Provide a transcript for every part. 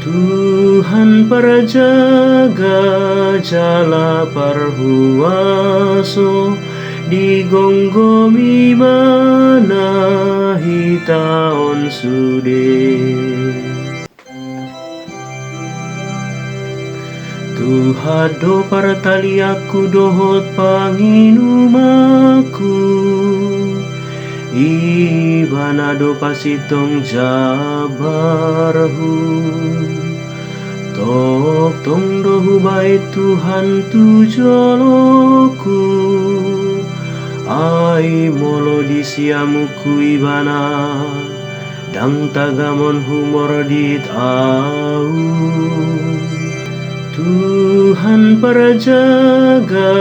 Tuhan Parajaga Jala Parhuaso di gonggomi mana hitaon sude. Tuhado partaliaku dohot panginumaku, ibanado pasitong jabarhu. Tok tong dohu bait Tuhan tu joloku, ai molo di siamuku ibana, dang tagamon humor dit au. Tuhan Parajaga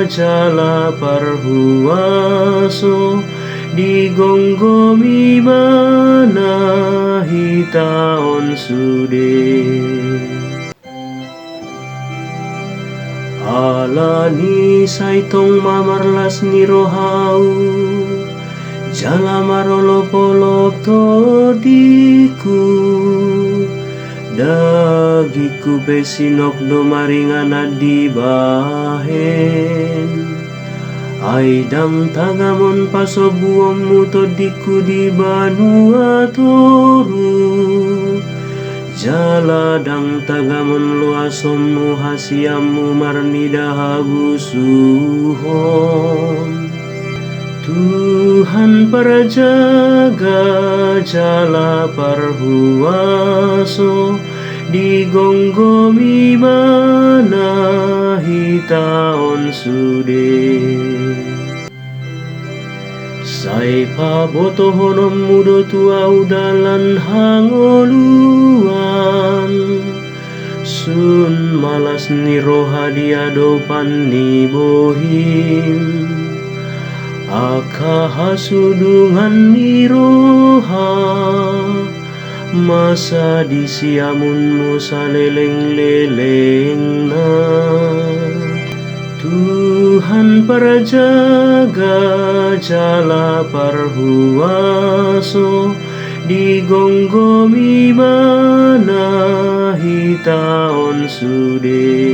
Jala Parhuaso di gonggomi mana hitaon sude. Alani saitong mamarlas ni rohau, jala marolop-olop todiku, dagiku besinok do maringan di bahen. Aidang tagamon pasobuom mutodiku di banua toru, jala dang tagamon luasommu hasiammu marnidahabu suhon. Tuhan Parajaga Jala Parhuaso di gonggomi mana hitaon sude. Sai paboto honom mudo tua udalan hangoluan, sun malas ni roha diadopan ni bohim. Aka hasudungan ni roha, masa di siamunmu saleleng-leleng na. Tuhan Parajaga Jala Parhuaso di gonggomi mana hitaon sude.